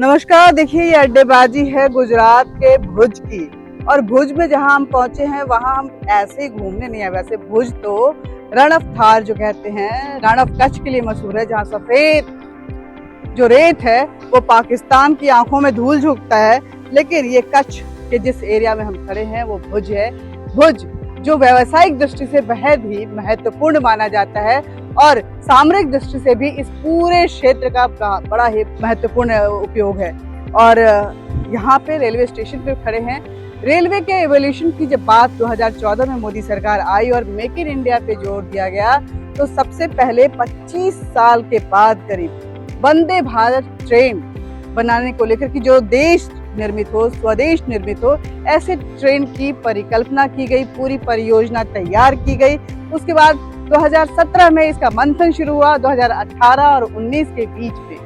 नमस्कार। देखिए, ये अड्डेबाजी है गुजरात के भुज की। और भुज में जहां हम पहुंचे हैं वहां हम ऐसे ही घूमने नहीं आए। वैसे भुज तो रण ऑफ थार जो कहते हैं, रण ऑफ कच्छ के लिए मशहूर है, जहां सफेद जो रेत है वो पाकिस्तान की आंखों में धूल झोंकता है। लेकिन ये कच्छ के जिस एरिया में हम खड़े हैं वो भुज है। भुज जो व्यावसायिक दृष्टि से बेहद ही महत्वपूर्ण माना जाता है और सामरिक दृष्टि से भी इस पूरे क्षेत्र का बड़ा ही महत्वपूर्ण उपयोग है। और यहाँ पे रेलवे स्टेशन पे खड़े हैं। रेलवे के एवोल्यूशन की जब बात 2014 में मोदी सरकार आई और मेक इन इंडिया पे जोर दिया गया, तो सबसे पहले 25 साल के बाद करीब वंदे भारत ट्रेन बनाने को लेकर कि जो देश निर्मित हो, स्वदेश निर्मित हो, ऐसे ट्रेन की परिकल्पना की गई, पूरी परियोजना तैयार की गई। उसके बाद 2017 में इसका मंथन शुरू हुआ। 2018 और 19 के बीच में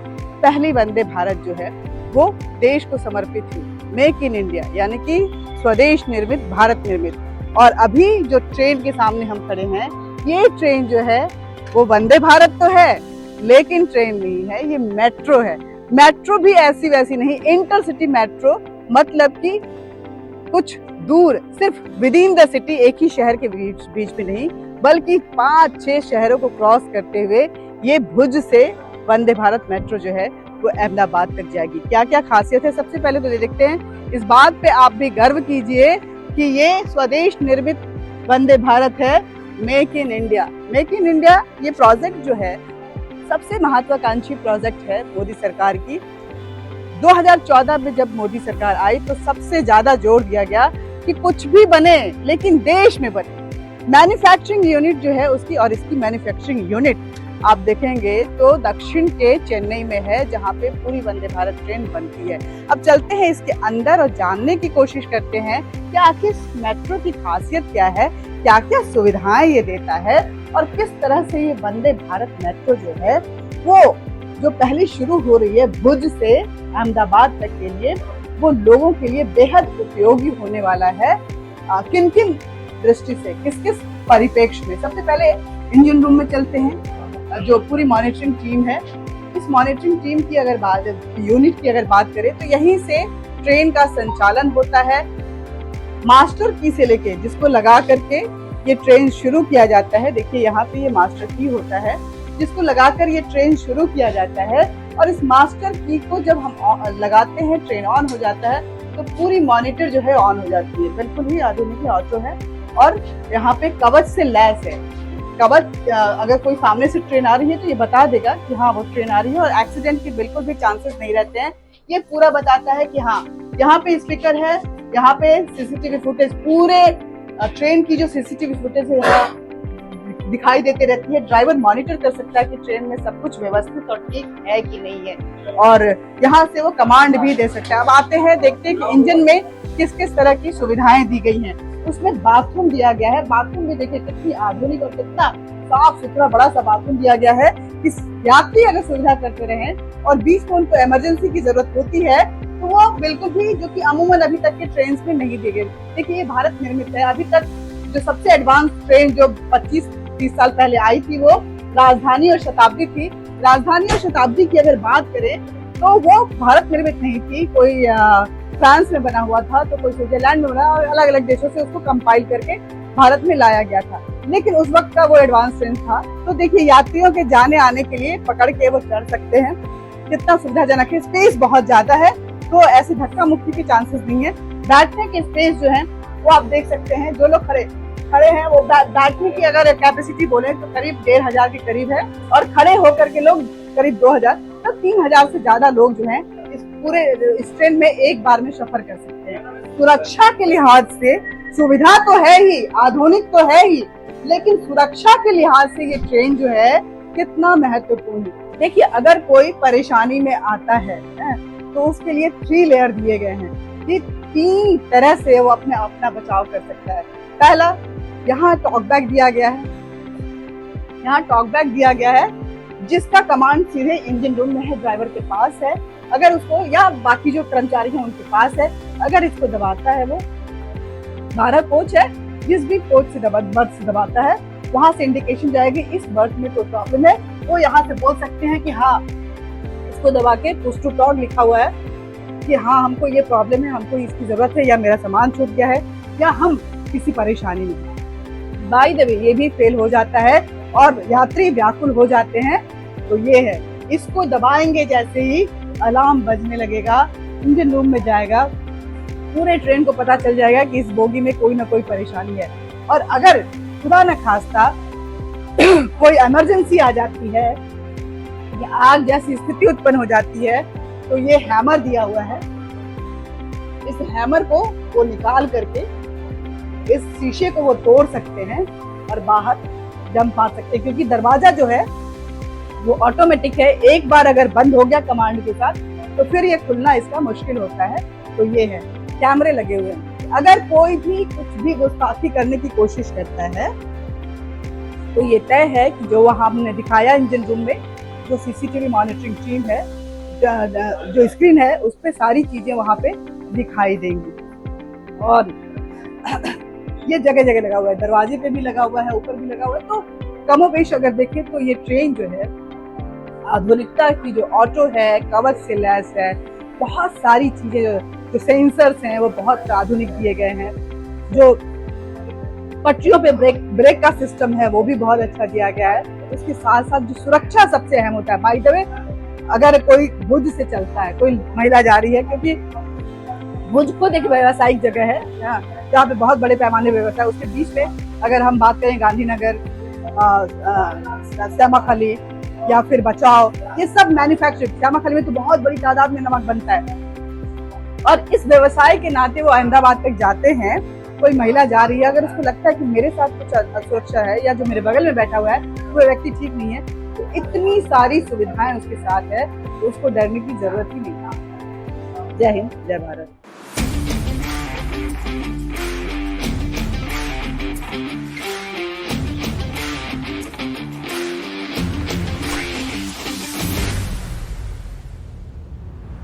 पहली वंदे भारत जो है वो देश को समर्पित हुई। मेक इन इंडिया यानी कि स्वदेश निर्मित, भारत निर्मित। और अभी जो ट्रेन के सामने हम खड़े हैं, ये ट्रेन जो है वो वंदे भारत तो है, लेकिन ट्रेन नहीं है, ये मेट्रो है। मेट्रो भी ऐसी वैसी नहीं, इंटरसिटी मेट्रो, मतलब कि कुछ दूर, सिर्फ विद इन द सिटी, एक ही शहर के बीच में नहीं, बल्कि 5-6 शहरों को क्रॉस करते हुए ये भुज से वंदे भारत मेट्रो जो है वो अहमदाबाद तक जाएगी। क्या क्या खासियत है, सबसे पहले तो देखते हैं। इस बात पे आप भी गर्व कीजिए कि ये स्वदेश निर्मित वंदे भारत है, make in India. Make in India ये प्रोजेक्ट जो है सबसे महत्वाकांक्षी प्रोजेक्ट है मोदी सरकार की। 2014 में जब मोदी सरकार आई तो सबसे ज्यादा जोर दिया गया कि कुछ भी बने लेकिन देश में बने। मैन्युफैक्चरिंग यूनिट जो है उसकी, और इसकी मैन्युफैक्चरिंग यूनिट आप देखेंगे तो दक्षिण के चेन्नई में है, जहां पे पूरी वंदे भारत ट्रेन बनती है। अब चलते हैं इसके अंदर और जानने की कोशिश करते हैं कि आखिर इस मेट्रो की खासियत क्या है, क्या क्या सुविधाएं ये देता है और किस तरह से ये वंदे भारत मेट्रो जो है वो जो पहली शुरू हो रही है भुज से अहमदाबाद तक के लिए, वो लोगों के लिए बेहद उपयोगी होने वाला है। किन किन दृष्टि से, किस किस परिप्रेक्ष्य में। सबसे पहले इंजन रूम में चलते हैं। जो पूरी मॉनिटरिंग टीम है, इस मॉनिटरिंग टीम की अगर बात, यूनिट की अगर बात करें तो यहीं से ट्रेन का संचालन होता है। मास्टर की से लेके जिसको लगा करके ये ट्रेन शुरू किया जाता है। देखिए यहाँ पे ये मास्टर की होता है जिसको लगाकर ये ट्रेन शुरू किया जाता है। और इस मास्टर की को जब हम लगाते हैं, ट्रेन ऑन हो जाता है तो पूरी मॉनिटर जो है ऑन हो जाती है। बिल्कुल ही आधुनिक ऑटो है और यहाँ पे कवच से लैस है। कवच, अगर कोई सामने से ट्रेन आ रही है तो ये बता देगा कि हाँ वो ट्रेन आ रही है और एक्सीडेंट के बिल्कुल भी चांसेस नहीं रहते हैं। ये पूरा बताता है कि हाँ यहाँ पे स्पीकर है, यहाँ पे सीसीटीवी फुटेज, पूरे ट्रेन की जो सीसीटीवी फुटेज है यहाँ दिखाई देती रहती है। ड्राइवर मॉनिटर कर सकता है कि ट्रेन में सब कुछ व्यवस्थित और ठीक है कि नहीं है, और यहाँ से वो कमांड भी दे सकता है। अब आते हैं, देखते हैं कि इंजन में किस किस तरह की सुविधाएं दी गई हैं। उसमें बाथरूम दिया गया है। बाथरूम भी देखिए कितनी आधुनिक और कितना साफ सुथरा बड़ा सा बाथरूम दिया गया है कि यात्री अगर सुविधा करते रहे और बीच में उनको इमरजेंसी की जरूरत होती है तो वो बिल्कुल भी, जो कि अमूमन अभी तक के ट्रेन में नहीं दी गई। देखिए ये भारत निर्मित है। अभी तक जो सबसे एडवांस ट्रेन जो 25-30 साल पहले आई थी वो राजधानी और शताब्दी थी। राजधानी और शताब्दी की अगर बात करें तो वो भारत निर्मित नहीं थी, कोई फ्रांस में बना हुआ था, तो कोई स्विट्जरलैंड में बना, और अलग अलग देशों से उसको कंपाइल करके भारत में लाया गया था। लेकिन उस वक्त का वो एडवांस ट्रेन था। तो देखिए यात्रियों के जाने आने के लिए पकड़ के वो चढ़ सकते हैं, कितना सुविधाजनक है। स्पेस बहुत ज्यादा है तो ऐसे धक्का मुक्की के चांसेस नहीं है। बैठने की स्पेस जो है वो आप देख सकते हैं। जो लोग खड़े हैं वो बैठने की अगर कैपेसिटी बोले तो करीब 1500 के करीब है, और खड़े होकर के लोग करीब 2000, तो 3000 से ज्यादा लोग जो हैं इस पूरे इस ट्रेन में एक बार में सफर कर सकते हैं। सुरक्षा के लिहाज से सुविधा तो है ही, आधुनिक तो है ही, लेकिन सुरक्षा के लिहाज से ये ट्रेन जो है कितना महत्वपूर्ण है। देखिए अगर कोई परेशानी में आता है तो उसके लिए 3 लेयर दिए गए हैं कि 3 तरह से वो अपना बचाव कर सकता है। पहला, यहाँ टॉक बैग दिया गया है। यहाँ टॉक बैग दिया गया है जिसका कमांड सीधे इंजन रूम में है, ड्राइवर के पास है। अगर उसको, या बाकी जो कर्मचारी हैं उनके पास है, अगर इसको दबाता है, वो 12 कोच है, जिस भी कोच से बर्थ से दबाता है वहां से इंडिकेशन जाएगी इस बर्थ में कोई प्रॉब्लम है। वो यहाँ से बोल सकते हैं कि हाँ इसको दबा के पुश टू टॉक लिखा हुआ है कि हाँ हमको ये प्रॉब्लम है, हमको इसकी जरूरत है, या मेरा सामान छूट गया है, या हम किसी परेशानी में। बाय द वे ये भी फेल हो जाता है और यात्री व्याकुल हो जाते हैं। तो ये है, इसको दबाएंगे जैसे ही अलार्म बजने लगेगा, इंजन रूम में जाएगा, पूरे ट्रेन को पता चल जाएगा कि इस बोगी में कोई ना कोई परेशानी है। और अगर खुदा न खास्ता कोई इमरजेंसी आ जाती है या आग जैसी स्थिति उत्पन्न हो जाती है, तो ये हैमर दिया हुआ है, इस हैमर को वो निकाल करके इस शीशे को वो तोड़ सकते हैं और बाहर जंप आ सकते हैं, क्योंकि दरवाजा जो है वो ऑटोमेटिक है। एक बार अगर बंद हो गया कमांड के साथ तो फिर ये खुलना इसका मुश्किल होता है। तो ये है, कैमरे लगे हुए हैं। अगर कोई भी कुछ भी गुस्ताखी करने की कोशिश करता है तो ये तय है कि जो वहां हमने दिखाया इंजन रूम में, जो सीसीटीवी मॉनिटरिंग टीम है, जो स्क्रीन है उस पे सारी चीजें वहां पे दिखाई देंगी। और ये जगह जगह लगा हुआ है, दरवाजे पे भी लगा हुआ है, ऊपर भी लगा हुआ है। तो कमोबेश अगर देखें तो ये ट्रेन जो है आधुनिकता की, जो ऑटो है, कवच से लैस है, बहुत सारी चीजें, जो सेंसर्स हैं वो बहुत आधुनिक दिए गए हैं। जो पटरियों पे ब्रेक का सिस्टम है वो भी बहुत अच्छा दिया गया है। उसके साथ साथ जो सुरक्षा सबसे अहम होता है। बाय द वे, अगर कोई भुज से चलता है, कोई महिला जा रही है, क्योंकि भुज खुद एक व्यावसायिक जगह है जहाँ पे बहुत बड़े पैमाने पे व्यवसाय, उसके बीच में अगर हम बात करें गांधीनगर, श्यामाखाली या फिर बचाओ, ये सब मैन्युफैक्चरिंग, श्यामाखाली में तो बहुत बड़ी तादाद में नमक बनता है। और इस व्यवसाय के नाते वो अहमदाबाद तक जाते हैं। कोई महिला जा रही है, अगर उसको लगता है कि मेरे साथ कुछ असुरक्षा है या जो मेरे बगल में बैठा हुआ है वो व्यक्ति ठीक नहीं है, तो इतनी सारी सुविधाएं उसके साथ है तो उसको डरने की जरूरत ही नहीं है। जय हिंद, जय भारत।